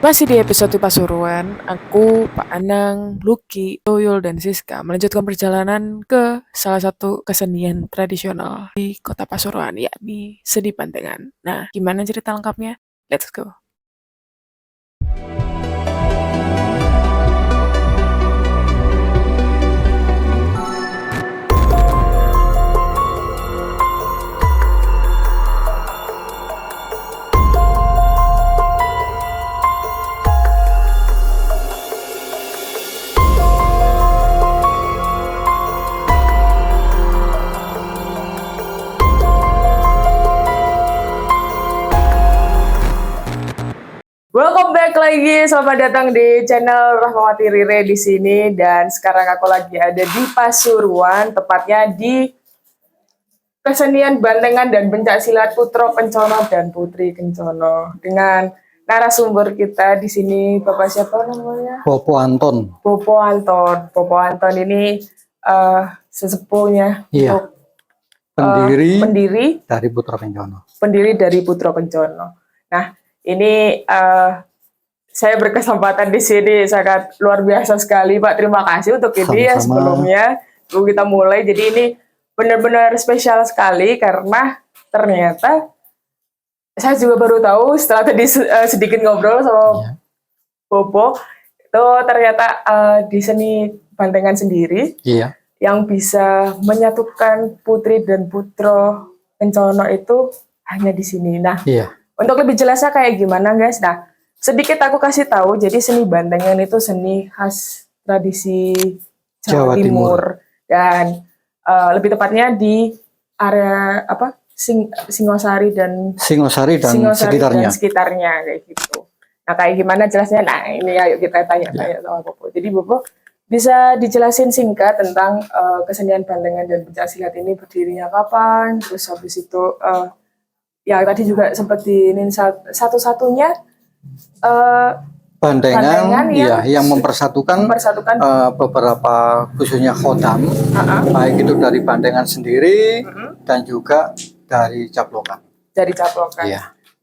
Masih di episode Pasuruan, aku, Pak Anang, Lucky, Toyol, dan Siska melanjutkan perjalanan ke salah satu kesenian tradisional di kota Pasuruan, yakni Seni Bandengan. Nah, gimana cerita lengkapnya? Let's go! Welcome back lagi, selamat datang di channel Rahmawati Rire di sini. Dan sekarang aku lagi ada di Pasuruan, tepatnya di kesenian Bandengan dan Pencaksilat Putro Kencono dan Putri Kencono. Dengan narasumber kita di sini, Bapak siapa namanya? Bopo Anton. Bopo Anton. Bopo Anton ini sesepuhnya Iya. untuk Pendiri dari Putro Kencono. Pendiri dari Putro Kencono. Nah, ini saya berkesempatan di sini sangat luar biasa sekali, Pak. Terima kasih untuk ini ya sebelumnya. Sebelum kita mulai, jadi ini benar-benar spesial sekali karena ternyata saya juga baru tahu setelah tadi sedikit ngobrol sama Bopo, itu ternyata di seni Bandengan sendiri yang bisa menyatukan putri dan putro Kencono itu hanya di sini. Nah, untuk lebih jelasnya kayak gimana, guys? Nah, sedikit aku kasih tahu. Jadi seni Bandengan itu seni khas tradisi Jawa Timur. Dan lebih tepatnya di area apa? Singosari dan sekitarnya kayak gitu. Nah, kayak gimana jelasnya? Nah, ini ayo kita tanya-tanya sama Bopo. Jadi Bopo bisa dijelasin singkat tentang kesenian Bandengan dan Pencaksilat ini berdirinya kapan, terus habis itu ya tadi juga seperti ini satu-satunya Bandengan yang mempersatukan beberapa khususnya khodam, baik itu dari Bandengan sendiri dan juga dari Caplokan. Dari Caplokan.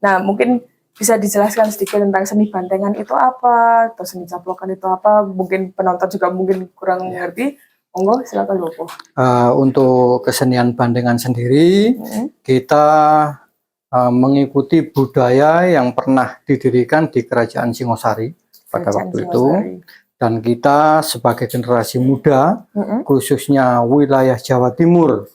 Nah, mungkin bisa dijelaskan sedikit tentang seni Bandengan itu apa, atau seni Caplokan itu apa? Mungkin penonton juga mungkin kurang mengerti. Monggo, silakan Bopo. Untuk kesenian Bandengan sendiri, kita mengikuti budaya yang pernah didirikan di Kerajaan Singosari pada waktu itu, dan kita sebagai generasi muda, khususnya wilayah Jawa Timur,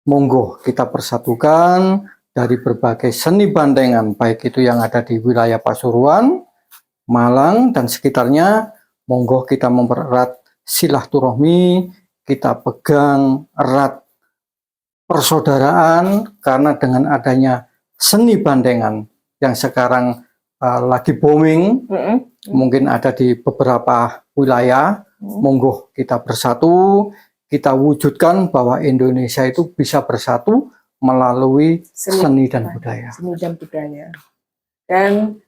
monggo kita persatukan dari berbagai seni Bandengan, baik itu yang ada di wilayah Pasuruan, Malang, dan sekitarnya. Monggo kita mempererat silaturahmi, kita pegang erat persaudaraan, karena dengan adanya seni Bandengan yang sekarang lagi booming, mungkin ada di beberapa wilayah, monggo kita bersatu, kita wujudkan bahwa Indonesia itu bisa bersatu melalui seni dan budaya. Seni dan budaya. Dan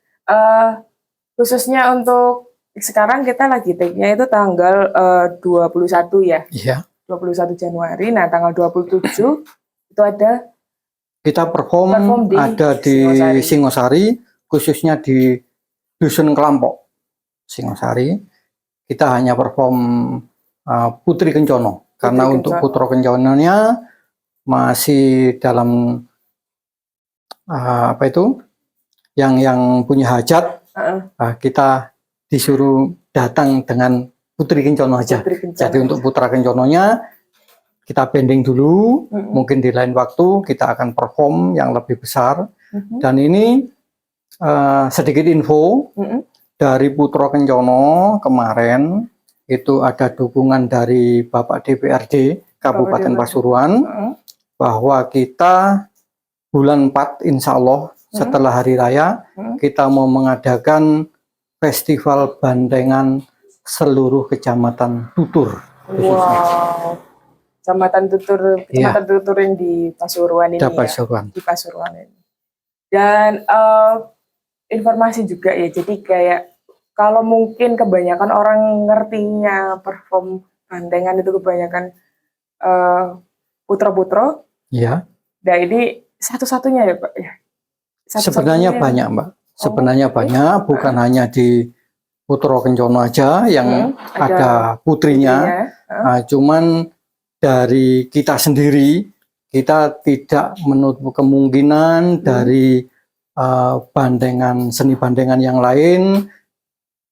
khususnya untuk sekarang kita lagi take-nya itu tanggal 21 ya. Iya. 21 Januari. Nah, tanggal 27 itu ada kita perform di Singosari, khususnya di Dusun Kelampok Singosari. Kita hanya perform Putri Kencono, karena untuk Putro Kencononya masih dalam yang punya hajat, kita disuruh datang dengan Putri Kencono aja. Jadi untuk Putra Kencononya kita pending dulu, mungkin di lain waktu kita akan perform yang lebih besar. Dan ini sedikit info dari Putro Kencono kemarin, itu ada dukungan dari Bapak DPRD Kabupaten Pasuruan, bahwa kita bulan 4 insya Allah setelah Hari Raya, kita mau mengadakan Festival Bandengan seluruh Kecamatan Tutur. Wow, Kecamatan Tutur yang di Pasuruan ini di Pasuruan ini. Dan informasi juga ya, jadi kayak kalau mungkin kebanyakan orang ngertinya perform Bandengan itu kebanyakan putro-putro. Iya. Nah, ini satu-satunya ya, Pak ya. Sebenarnya banyak, Mbak. Sebenarnya banyak, bukan hanya di Putro Kencono aja yang ada putrinya. Cuman dari kita sendiri, kita tidak menutup kemungkinan dari seni bandengan yang lain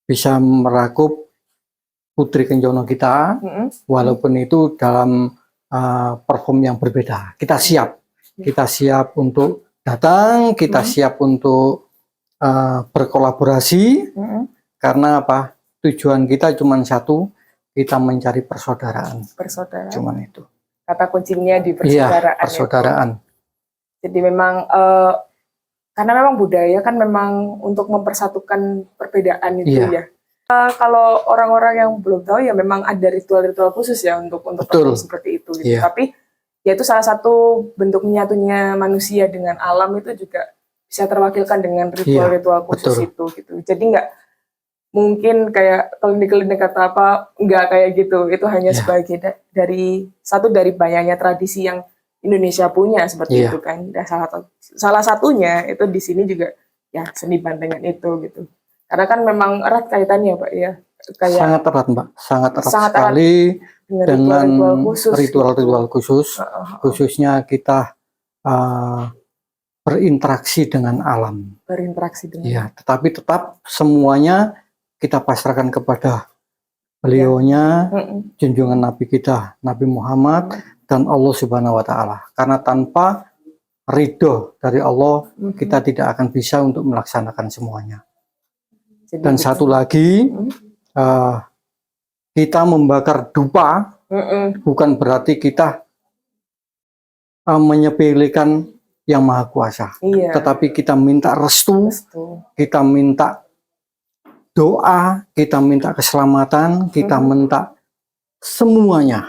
bisa merakup Putri Kencono kita, walaupun itu dalam perform yang berbeda. Kita siap untuk datang, kita siap untuk berkolaborasi, karena apa? Tujuan kita cuma satu, kita mencari persaudaraan. Cuman itu. Kata kuncinya di persaudaraan. Iya, persaudaraan. Jadi memang karena memang budaya kan memang untuk mempersatukan perbedaan itu ya. Kalau orang-orang yang belum tahu ya memang ada ritual-ritual khusus ya untuk seperti itu gitu. Tapi ya itu salah satu bentuk menyatunya manusia dengan alam, itu juga bisa terwakilkan dengan ritual-ritual khusus itu gitu. Jadi nggak mungkin kayak klinik-klinik kata apa, nggak kayak gitu. Itu hanya sebagai dari banyaknya tradisi yang Indonesia punya seperti itu kan. Dan salah satunya itu di sini juga ya seni bandengan itu gitu. Karena kan memang erat kaitannya Pak ya. Kayak sangat erat Mbak, sangat erat sekali dengan ritual-ritual khusus. Khususnya kita berinteraksi dengan alam. Tetapi tetap semuanya kita pasrahkan kepada beliaunya, junjungan Nabi kita, Nabi Muhammad, dan Allah Subhanahu wa Ta'ala. Karena tanpa ridho dari Allah, kita tidak akan bisa untuk melaksanakan semuanya. Dan satu lagi, kita membakar dupa, bukan berarti kita menyepelekan yang Maha Kuasa. Tetapi kita minta restu, kita minta doa, kita minta keselamatan, kita minta semuanya.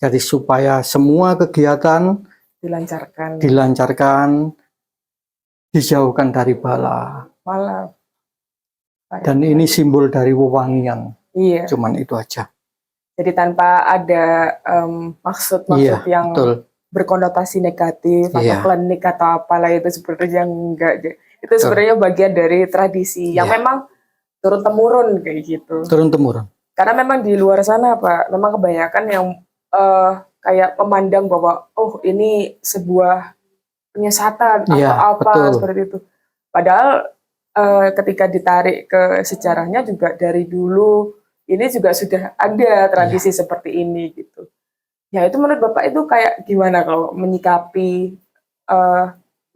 Jadi supaya semua kegiatan dilancarkan, dijauhkan dari bala. Dan ini simbol dari wewangian. Cuman itu aja. Jadi tanpa ada maksud-maksud yang berkonotasi negatif atau klinik atau apalah, itu sebenarnya enggak. Itu sebenarnya bagian dari tradisi yang memang turun-temurun kayak gitu. Turun-temurun. Karena memang di luar sana Pak, memang kebanyakan yang kayak memandang bahwa oh ini sebuah penyesatan atau apa seperti itu. Padahal ketika ditarik ke sejarahnya juga dari dulu ini juga sudah ada tradisi seperti ini gitu. Ya itu menurut Bapak itu kayak gimana kalau menyikapi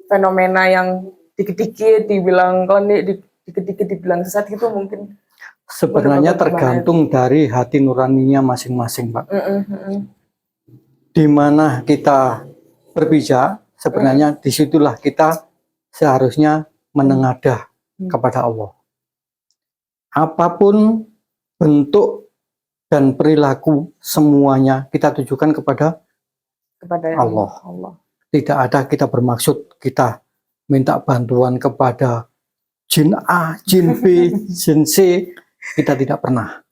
fenomena yang dikit-dikit dibilang klinik, dikit-dikit dibilang sesat gitu mungkin? Sebenarnya tergantung dari hati nuraninya masing-masing Pak. Di mana kita berpijak, sebenarnya disitulah kita seharusnya menengadah kepada Allah. Apapun bentuk dan perilaku, semuanya kita tujukan kepada Allah. Tidak ada kita bermaksud kita minta bantuan kepada jin A, jin B, jin C, kita tidak pernah.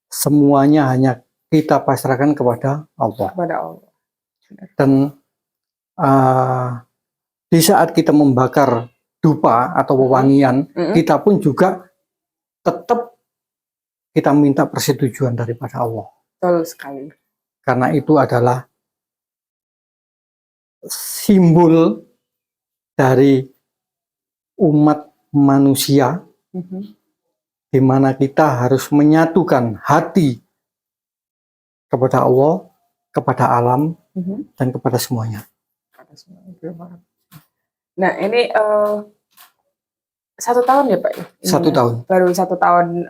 Semuanya hanya kita pasrahkan kepada Allah. Dan di saat kita membakar dupa atau wewangian, kita pun juga tetap kita minta persetujuan daripada Allah. Betul sekali. Karena itu adalah simbol dari umat manusia, di mana kita harus menyatukan hati kepada Allah, kepada alam, dan kepada semuanya. Nah ini 1 tahun ya Pak? 1 tahun. Baru 1 tahun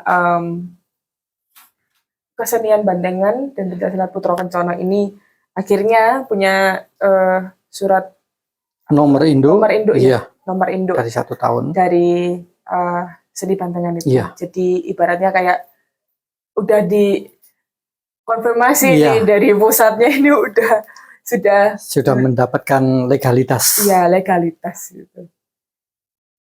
kesenian bandengan dan pencaksilat Putro Kencono ini akhirnya punya surat nomor induk nomor induk dari 1 tahun dari seni bandengan itu. Jadi ibaratnya kayak udah dikonfirmasi nih dari pusatnya, ini sudah mendapatkan legalitas. Iya, legalitas gitu.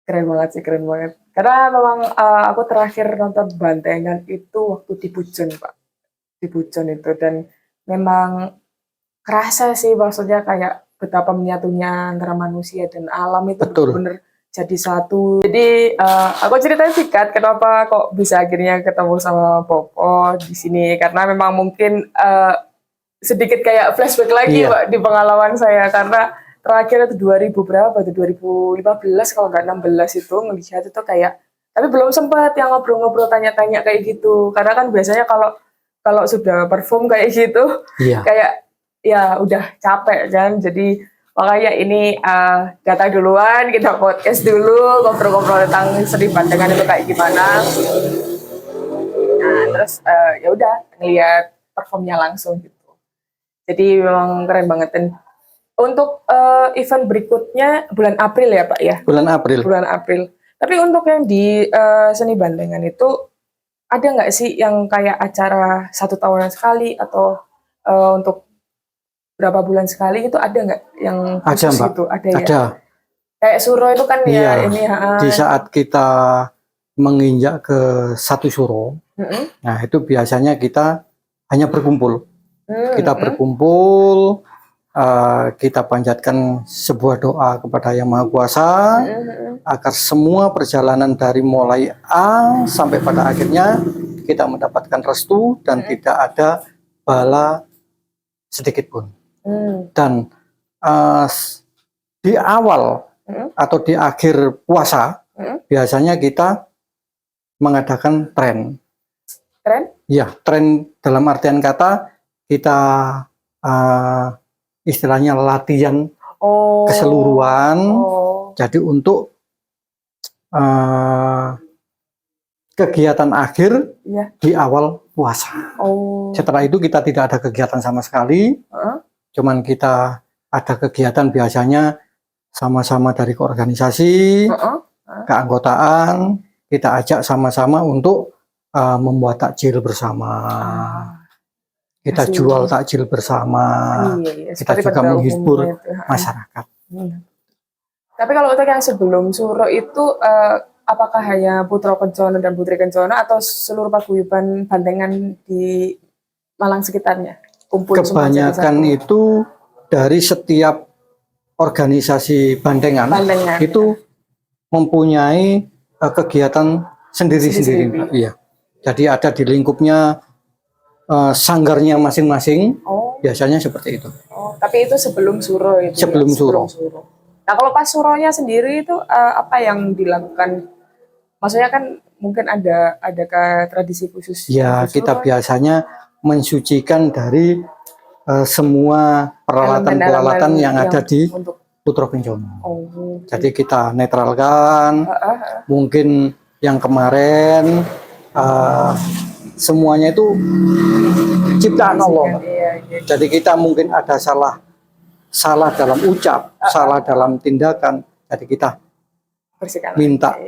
Keren banget sih, keren banget. Karena memang aku terakhir nonton bandengan itu waktu di Pujon Pak, di Pujon itu, dan memang kerasa sih maksudnya kayak betapa menyatunya antara manusia dan alam itu benar-benar jadi satu. Jadi aku ceritain singkat kenapa kok bisa akhirnya ketemu sama Popo di sini, karena memang mungkin sedikit kayak flashback lagi Pak di pengalaman saya, karena terakhir itu 2000 berapa tuh 2015 kalau nggak 16 itu ngelihat itu kayak, tapi belum sempat yang ngobrol-ngobrol tanya-tanya kayak gitu, karena kan biasanya kalau sudah perform kayak gitu kayak ya udah capek kan, jadi makanya ini datang duluan, kita podcast dulu, ngobrol-ngobrol tentang seni bandengan itu kayak gimana. Nah, terus ya udah ngeliat performnya langsung gitu. Jadi memang keren banget. Dan untuk event berikutnya bulan April ya Pak ya? Bulan April. Bulan April. Tapi untuk yang di seni bandengan itu ada nggak sih yang kayak acara 1 tahunan sekali atau untuk berapa bulan sekali itu, ada nggak yang khusus Mbak. itu? Ada. Ya? Kayak Suro itu kan ya ini. Di saat kita menginjak ke 1 Suro, nah itu biasanya kita hanya berkumpul. Kita berkumpul, kita panjatkan sebuah doa kepada Yang Maha Kuasa agar semua perjalanan dari mulai A sampai pada akhirnya kita mendapatkan restu dan tidak ada bala sedikit pun. Dan di awal atau di akhir puasa biasanya kita mengadakan tren. Tren? Ya, tren dalam artian kata kita istilahnya latihan keseluruhan. Jadi untuk kegiatan akhir di awal puasa. Setelah itu kita tidak ada kegiatan sama sekali. Cuman kita ada kegiatan biasanya sama-sama dari keorganisasi, keanggotaan, kita ajak sama-sama untuk membuat takjil bersama. Kita jual takjil bersama. Kita juga menghibur masyarakat. Tapi kalau untuk yang sebelum Suro itu apakah hanya Putra Kencono dan Putri Kencono atau seluruh paguyuban bandengan di Malang sekitarnya? Kebanyakan itu dari setiap organisasi bandengan. Itu mempunyai kegiatan sendiri-sendiri. Iya. Jadi ada di lingkupnya sanggarnya masing-masing. Biasanya seperti itu. Tapi itu sebelum Suro itu. Sebelum Suro. Nah, kalau pas Suronya sendiri itu apa yang dilakukan? Maksudnya kan mungkin ada tradisi khusus. Ya, kita biasanya mensucikan dari semua peralatan-peralatan yang ada di Putra Kencono. Jadi kita netralkan. Mungkin yang kemarin semuanya itu ciptaan Allah. Jadi kita mungkin ada salah dalam ucap, salah dalam tindakan. Jadi kita minta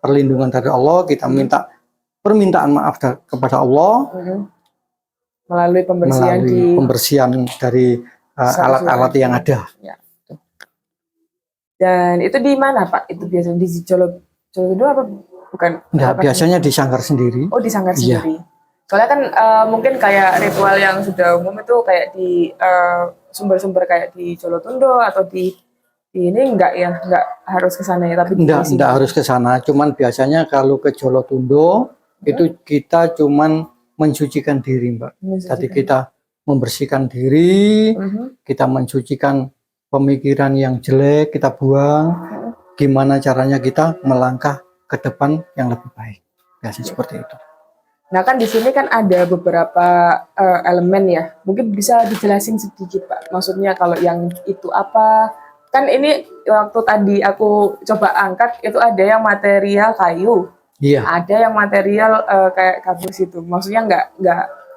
perlindungan dari Allah, kita minta permintaan maaf kepada Allah melalui pembersihan dari alat-alat yang ada. Dan itu di mana Pak? Itu biasanya di Jolotundo apa bukan? Enggak, biasanya di sanggar sendiri. Oh, di sanggar sendiri. Soalnya kan mungkin kayak ritual yang sudah umum itu kayak di sumber-sumber kayak di Jolotundo atau di ini enggak harus ke sana ya, tapi enggak harus ke sana. Cuman biasanya kalau ke Jolotundo itu kita cuman mensucikan diri, Mbak. Jadi kita membersihkan diri, kita mensucikan pemikiran yang jelek, kita buang. Gimana caranya kita melangkah ke depan yang lebih baik. Biasanya seperti itu. Nah, kan di sini kan ada beberapa elemen ya. Mungkin bisa dijelasin sedikit, Pak. Maksudnya kalau yang itu apa? Kan ini waktu tadi aku coba angkat itu ada yang material kayu. Iya. Ada yang material kayak kardus itu. Maksudnya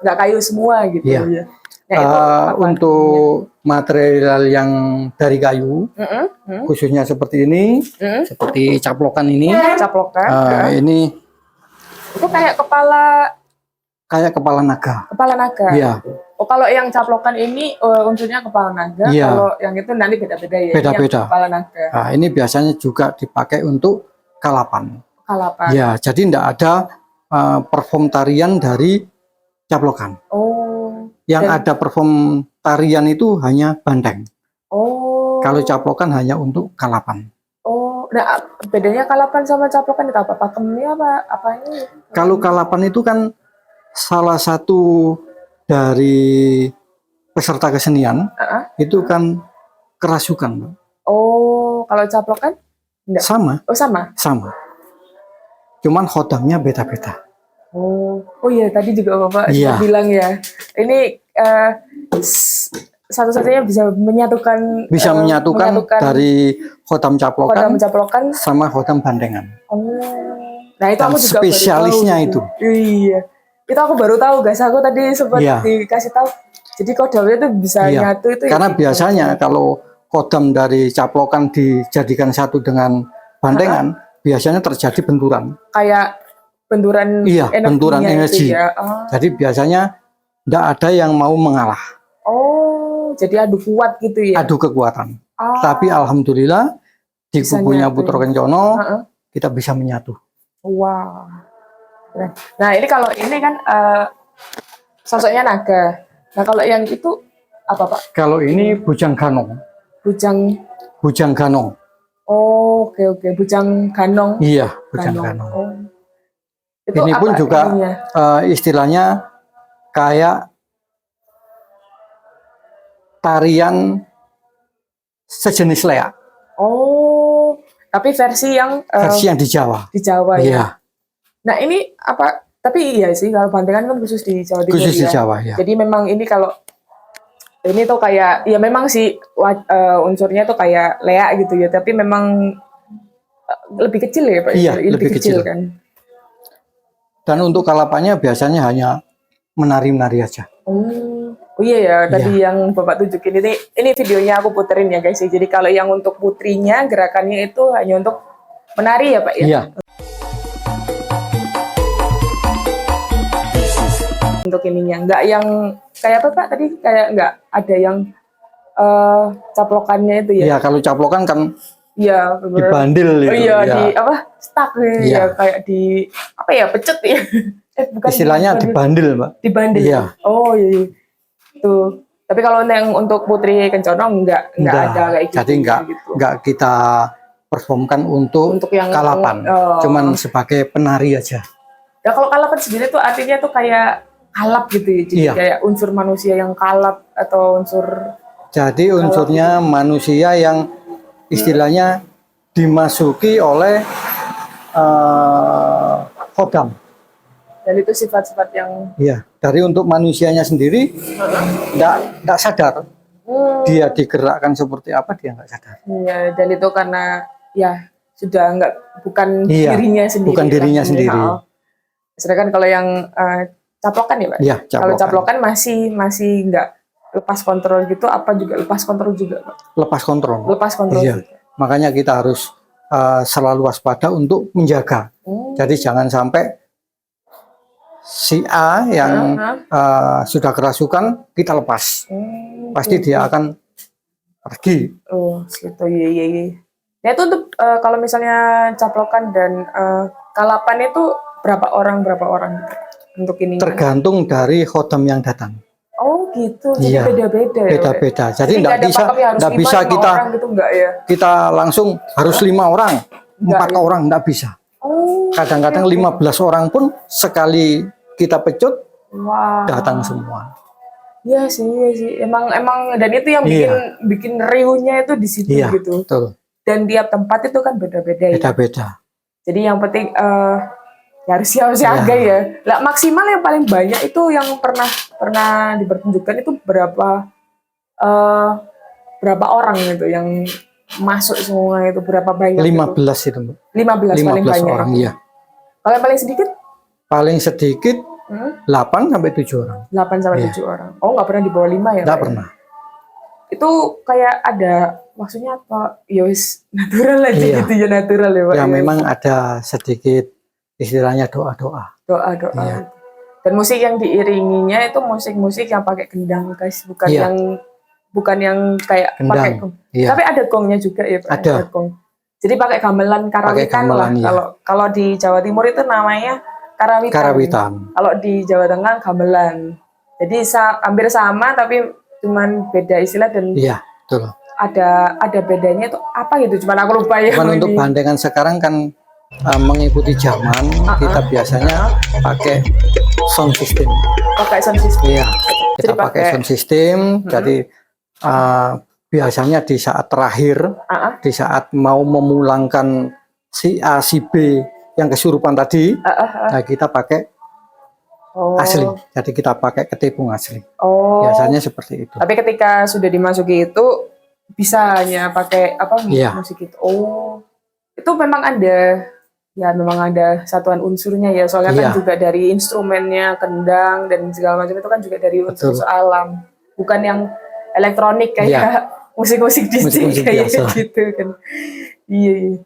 nggak kayu semua gitu. Iya. Nah, itu untuk material yang dari kayu, khususnya seperti ini, seperti caplokan ini. Caplokan. Ini itu kayak kepala naga. Kepala naga. Iya. Oh, kalau yang caplokan ini unsurnya kepala naga. Iya. Kalau yang itu nanti beda-beda ya. Beda-beda. Kepala naga. Nah, ini biasanya juga dipakai untuk kalapan. Ya, jadi tidak ada perform tarian dari caplokan. Yang ada perform tarian itu hanya bandeng. Kalau caplokan hanya untuk kalapan. nah bedanya kalapan sama caplokan itu apa? Pakemnya apa ini? Kalau kalapan itu kan salah satu dari peserta kesenian itu kan kerasukan, Mbak. Oh, kalau caplokan? Enggak. Sama. Oh, sama. Sama. Cuman khodamnya beda-beda. Oh iya tadi juga Bapak sempat bilang ya. Ini satu-satunya bisa menyatukan dari khodam caplokan sama khodam bandengan. Oh. Nah, itu aku juga spesialisnya baru tahu, itu. Iya. Itu aku baru tahu, guys. Aku tadi sempat dikasih tahu. Jadi khodamnya itu bisa nyatu itu. Karena biasanya kalau khodam dari caplokan dijadikan satu dengan bandengan, biasanya terjadi benturan. Kayak benturan energi. Ya. Jadi biasanya tidak ada yang mau mengalah. Oh, jadi adu kuat gitu ya? Adu kekuatan. Tapi alhamdulillah di kubunya Putra Kencono kita bisa menyatu. Wow. Nah ini kalau ini kan sosoknya naga. Nah kalau yang itu apa Pak? Kalau ini Bujang Ganong. Bujang Ganong. Oh, oke. Bujang Ganong. Iya, Bujang Ganong. Oh. Ini pun juga istilahnya kayak tarian sejenis leak. Oh, tapi versi yang di Jawa. Di Jawa ya. Nah ini apa? Tapi iya sih kalau bandengan kan khusus di Jawa Timur. Khusus di Jawa ya. Jadi memang ini kalau ini tuh kayak ya memang sih unsurnya tuh kayak leak gitu ya. Tapi memang lebih kecil ya Pak. Iya, lebih kecil kan. Dan untuk kalapannya biasanya hanya menari-menari aja. Oh iya ya, tadi yang Bapak tunjukin ini videonya aku puterin ya guys. Jadi kalau yang untuk putrinya gerakannya itu hanya untuk menari ya Pak ya? Iya. Untuk ininya, nggak yang kayak apa Pak tadi? Kayak nggak ada yang caplokannya itu ya? Iya, kalau caplokan kan iya, dibandil itu. Oh iya, di apa? Stuck ya, kayak di apa ya? Pecut ya. Bukan istilahnya dibandil, Mbak. Dibandil. Iya. Oh iya. Tuh. Tapi kalau yang untuk Putri Kencono enggak ada kayak gitu. Jadi enggak kita performkan untuk yang kalapan. Cuman sebagai penari aja. Ya kalau kalapan sendiri tuh artinya tuh kayak kalap gitu ya. Jadi kayak unsur manusia yang kalap atau unsur. Jadi unsurnya manusia yang istilahnya dimasuki oleh khodam. Dan itu sifat-sifat yang dari untuk manusianya sendiri enggak sadar. Dia digerakkan seperti apa dia enggak sadar. Iya, dan itu karena ya sudah bukan dirinya sendiri. Bukan dirinya sendiri. Sedangkan kalau yang caplokan ya Pak? Iya, kalau caplokan masih enggak lepas kontrol gitu, apa juga lepas kontrol juga Pak? Lepas kontrol. Lepas kontrol juga. Makanya kita harus selalu waspada untuk menjaga. Jadi jangan sampai si A yang sudah kerasukan kita lepas, pasti dia akan pergi. Oh, gitu. Iya. Nah itu untuk kalau misalnya caplokan dan kalapan itu berapa orang untuk ini? Tergantung dari khodam yang datang. Oh gitu, jadi beda-beda. Beda-beda. Jadi nggak bisa kita gitu, ya? Kita langsung harus 5 orang, 4 orang nggak bisa. Kadang-kadang 15 orang pun sekali kita pecut datang semua. Iya sih. Emang dan itu yang bikin riuhnya itu di situ gitu. Betul. Dan tiap tempat itu kan beda-beda. Beda-beda. Jadi yang penting harus siaga ya. Lah maksimal yang paling banyak itu yang pernah dipertunjukkan itu berapa orang gitu yang masuk semua itu berapa banyak? 15 itu. 15 paling banyak. Orang, iya. Kalau yang paling sedikit? Paling sedikit 8 sampai 7 orang. 8 sampai 7 orang. Oh, nggak pernah di bawah 5 ya? Nggak pernah. Itu kayak ada maksudnya apa? Ya wis natural aja gitu ya, natural ya Pak. Ya memang ada sedikit istilahnya doa-doa. Doa-doa. Ya. Dan musik yang diiringinya itu musik-musik yang pakai gendang guys, bukan yang kayak pakai gong. Tapi ada gongnya juga ya Pak. Ada gong. Jadi pakai gamelan karawitan lah. Kalau di Jawa Timur itu namanya karawitan. Kalau di Jawa Tengah gamelan. Jadi hampir sama tapi cuman beda istilah dan betul. ada bedanya itu apa gitu? Cuman aku lupa ya. Cuman untuk bandengan sekarang kan mengikuti zaman, kita biasanya pakai sound system. Pakai sound system. Iya, kita pakai sound system. Jadi biasanya di saat terakhir, di saat mau memulangkan si A si B yang kesurupan tadi, nah kita pakai asli. Jadi kita pakai ketepung asli. Biasanya seperti itu. Tapi ketika sudah dimasuki itu bisa hanya pakai apa musik itu. Itu memang ada. Ya memang ada satuan unsurnya ya, soalnya kan juga dari instrumennya, kendang dan segala macam itu kan juga dari unsur alam, bukan yang elektronik kayak musik-musik Disney kayak gitu kan. Iya.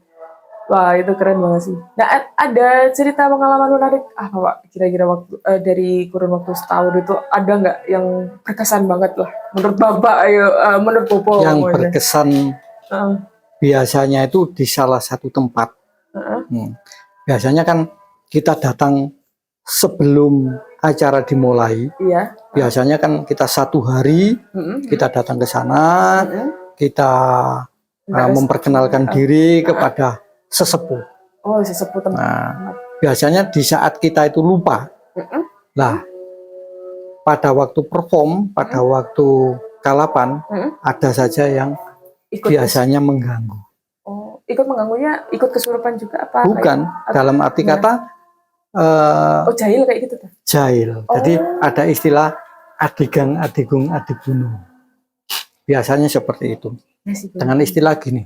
Wah itu keren banget sih. Nah ada cerita pengalaman menarik apa Pak? Kira-kira waktu dari kurun waktu setahun itu ada nggak yang berkesan banget lah menurut Bapak? Ayo menurut Bobo. Yang berkesan biasanya itu di salah satu tempat. Biasanya kan kita datang sebelum acara dimulai. Biasanya kan kita 1 hari kita datang ke sana, kita memperkenalkan diri kepada sesepuh. Sesepuh teman. Nah, biasanya di saat kita itu lupa, lah pada waktu perform, pada waktu kalapan, ada saja yang biasanya mengganggu. Ikut mengganggunya, ikut kesurupan juga apa? Bukan, dalam arti kata jahil kayak gitu tuh. Jahil. Jadi ada istilah adigang, adigung, adigunu. Biasanya seperti itu. Dengan istilah gini.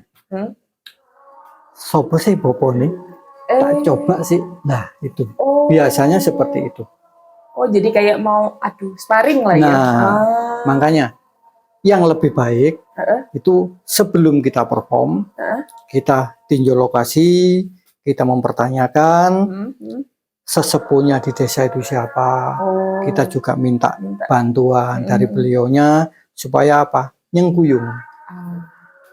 Sopo sih bopo nih? Tak coba sih. Nah, itu. Biasanya seperti itu. Jadi kayak mau sparring lah ya. Makanya yang lebih baik itu sebelum kita perform, kita tinjau lokasi, kita mempertanyakan sesepuhnya di desa itu siapa. Kita juga minta bantuan dari beliaunya supaya apa? Nyengkuyung.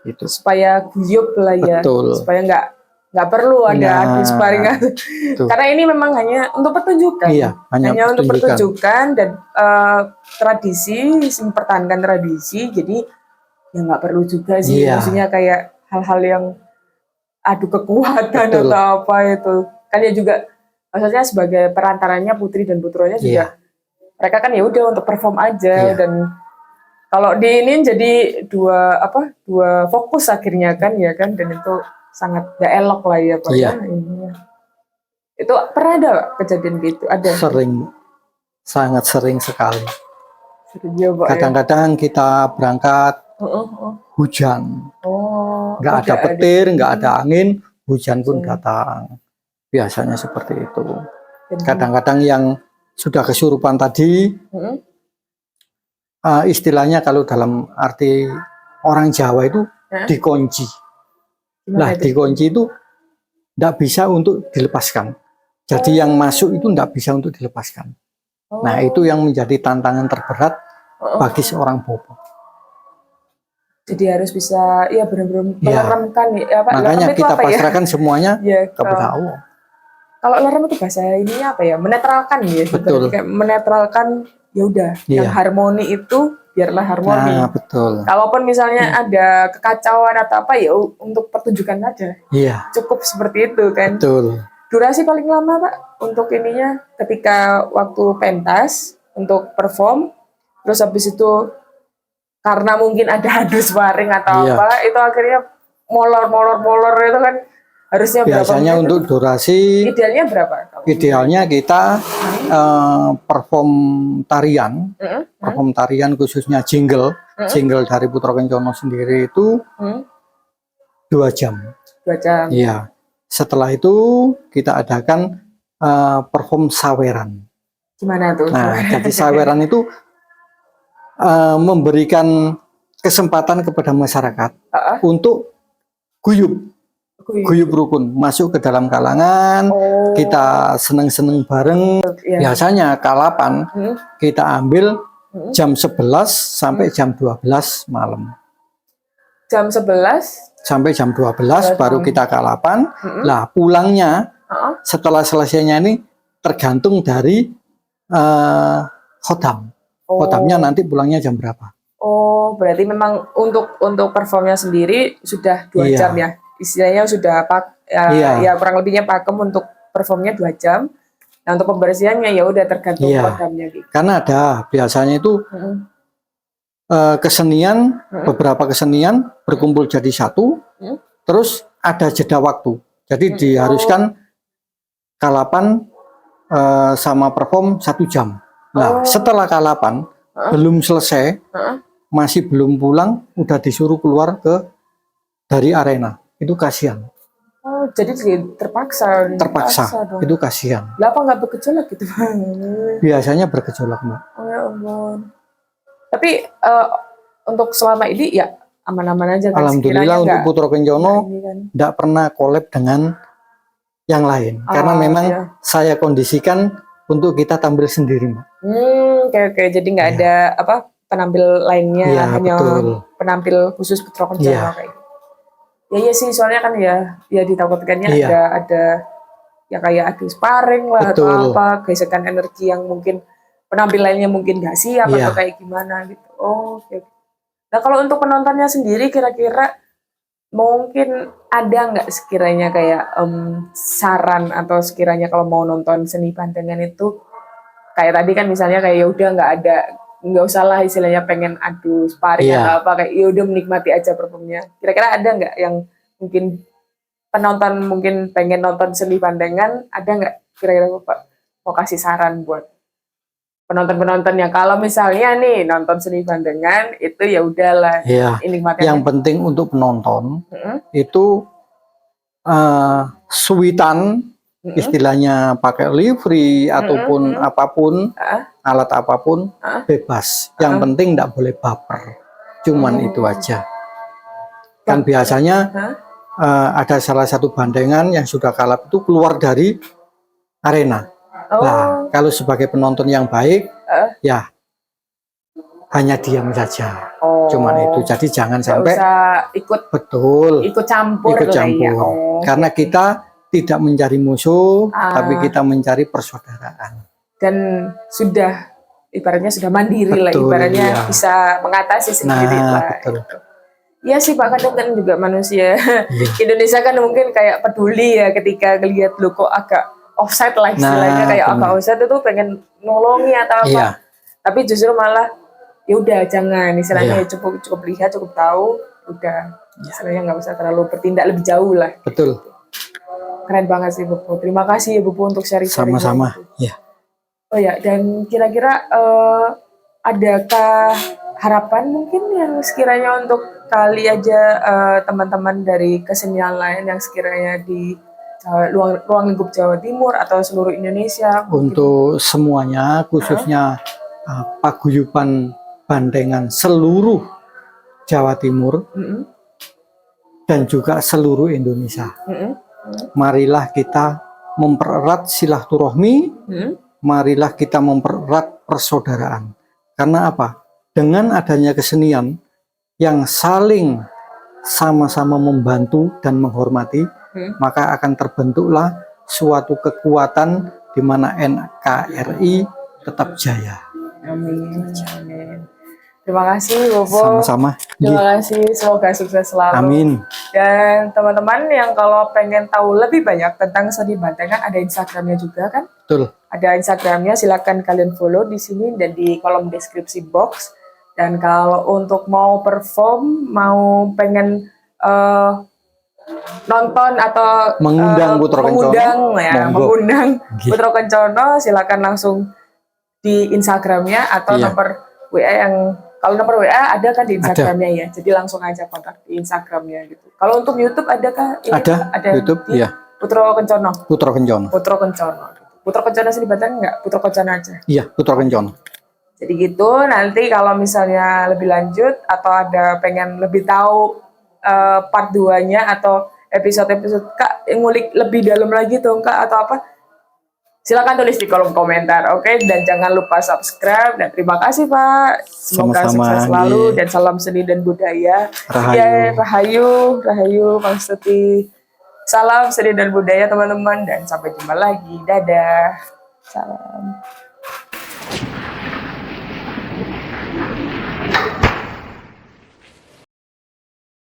Itu. Supaya guyup lah ya. Betul. Supaya nggak perlu ada sparring. Karena ini memang hanya untuk pertunjukan. Iya, hanya untuk pertunjukan dan tradisi, mempertahankan tradisi. Jadi ya nggak perlu juga sih. Maksudnya kayak hal-hal yang adu kekuatan atau apa itu. Kan ya juga maksudnya sebagai perantaranya putri dan putranya juga. Mereka kan ya udah untuk perform aja dan kalau di ini jadi dua fokus akhirnya kan ya kan, dan itu sangat gak elok lah ya Pak. Itu pernah ada kejadian gitu? Ada? Sering, sangat sering sekali. Kadang-kadang kita berangkat hujan, nggak ada petir, nggak ada angin, hujan pun datang. Biasanya seperti itu. Kadang-kadang yang sudah kesurupan tadi, istilahnya kalau dalam arti orang Jawa itu dikunci. Nah, dikunci itu tidak bisa untuk dilepaskan. Jadi yang masuk itu tidak bisa untuk dilepaskan. Nah, itu yang menjadi tantangan terberat bagi seorang bobo. Jadi harus bisa benar-benar meleremkan makanya kita pasrahkan semuanya kepada Allah. Kalau lerem itu bahasa ininya apa ya? Menetralkan ya. Betul. Kayak menetralkan ya udah. Yang harmoni itu biarlah harmoni. Nah, betul. Kalaupun misalnya ada kekacauan atau apa ya untuk pertunjukan aja. Cukup seperti itu kan. Betul. Durasi paling lama Pak untuk ininya ketika waktu pentas untuk perform, terus habis itu karena mungkin ada adu sparring atau apa, itu akhirnya molor itu kan harusnya berapa? Biasanya untuk durasi idealnya berapa? Idealnya kita perform tarian, perform tarian khususnya jingle dari Putra Kencono sendiri itu 2 jam. 2 jam. Iya. Setelah itu kita adakan perform saweran. Gimana tuh? Nah, jadi saweran itu memberikan kesempatan kepada masyarakat untuk guyub rukun, masuk ke dalam kalangan, kita seneng-seneng bareng. Biasanya kalapan kita ambil jam 11 sampai jam 12 malam. Jam 11 sampai jam 12 baru kita kalapan. Lah pulangnya setelah selesainya ini tergantung dari khodam. Khodamnya nanti pulangnya jam berapa. Oh, berarti memang untuk performnya sendiri sudah 2 Iya. jam ya. Istilahnya sudah Iya. ya kurang lebihnya pakem untuk performnya 2 jam. Nah, untuk pembersihannya ya udah tergantung Iya. programnya gitu. Karena ada biasanya itu kesenian, beberapa kesenian berkumpul jadi satu, terus ada jeda waktu. Jadi diharuskan kalapan sama perform 1 jam. Nah, setelah kalapan belum selesai, masih belum pulang, udah disuruh keluar dari arena. Itu kasihan. Oh, jadi terpaksa dong. Itu kasihan. Lah apa nggak bergejolak gitu? Biasanya bergejolak, Mbak. Oh ya ampun. Tapi untuk selama ini ya aman-aman aja kan. Alhamdulillah untuk Putra Kencono tidak pernah collab dengan yang lain. Karena memang saya kondisikan untuk kita tampil sendiri, Mbak. Oke. Jadi nggak ada penampil lainnya, ya, hanya betul. Penampil khusus Putra Kencono kayak gitu. Ya iya sih, soalnya kan ya ditakutkannya ada ya kayak adu sparring lah atau apa, gesekan energi yang mungkin penampilannya mungkin nggak siap atau kayak gimana gitu. Oh, oke. Nah, kalau untuk penontonnya sendiri kira-kira mungkin ada nggak sekiranya kayak saran atau sekiranya kalau mau nonton seni bandengan itu kayak tadi kan misalnya kayak ya udah nggak usah lah istilahnya pengen adu sparring atau apa, kayak ya udah menikmati aja performnya. Kira-kira ada nggak yang mungkin penonton mungkin pengen nonton seni bandengan, ada nggak kira-kira Bapak mau kasih saran buat penonton-penonton yang kalau misalnya nih nonton seni bandengan itu ya udahlah nikmatin. Yang penting untuk penonton itu suitan, istilahnya pakai livery ataupun apapun, alat apapun bebas. Yang penting tidak boleh baper. Cuman itu aja. Kan biasanya ada salah satu bandengan yang sudah kalap itu keluar dari arena. Nah, kalau sebagai penonton yang baik, ya hanya diam saja. Cuman itu. Jadi jangan sampai ikut campur. Karena kita tidak mencari musuh, tapi kita mencari persaudaraan. Dan ibaratnya sudah mandiri lah, ibaratnya bisa mengatasi sendiri lah. Betul. Iya sih Pak, kadang kan juga manusia Indonesia kan mungkin kayak peduli ya ketika lihat lu kok agak offside lah istilahnya, kayak agak offside itu pengen nolongi atau apa. Tapi justru malah ya udah jangan, istilahnya cukup lihat, cukup tahu, udah istilahnya nggak usah terlalu bertindak lebih jauh lah. Betul. Keren banget sih Bu. Terima kasih ya Bu untuk sharing-sharing. Sama-sama. Ya. Oh ya, dan kira-kira adakah harapan mungkin yang sekiranya untuk kali aja teman-teman dari kesenian lain yang sekiranya di ruang lingkup Jawa Timur atau seluruh Indonesia? Untuk semuanya, khususnya paguyuban bandengan seluruh Jawa Timur dan juga seluruh Indonesia. Marilah kita mempererat silaturahmi, marilah kita mempererat persaudaraan. Karena apa? Dengan adanya kesenian yang saling sama-sama membantu dan menghormati, maka akan terbentuklah suatu kekuatan di mana NKRI tetap jaya. Amin. Terima kasih Bobo. Sama-sama. Terima kasih, semoga sukses selalu. Amin. Dan teman-teman yang kalau pengen tahu lebih banyak tentang seni bandengan, ada Instagramnya juga kan? Betul. Ada Instagramnya, silakan kalian follow di sini dan di kolom deskripsi box. Dan kalau untuk mau perform, mau pengen nonton atau mengundang Putra Kencono, silakan langsung di Instagramnya atau nomor WA yang kalau nomor WA ada kan di Instagramnya ya, jadi langsung aja kontak di Instagramnya gitu. Kalau untuk YouTube adakah? Ada YouTube ya. Putra Kencono. Putra Kencono. Putra Kencono sini Banten nggak? Putra Kencono aja. Iya, Putra Kencono. Jadi gitu, nanti kalau misalnya lebih lanjut atau ada pengen lebih tahu part 2-nya atau episode-episode Kak ngulik lebih dalam lagi dong Kak atau apa, silakan tulis di kolom komentar, oke? Dan jangan lupa subscribe, dan terima kasih Pak, semoga sukses selalu dan salam seni dan budaya. Rahayu Bang Stuti, salam seni dan budaya teman-teman, dan sampai jumpa lagi, dadah, salam.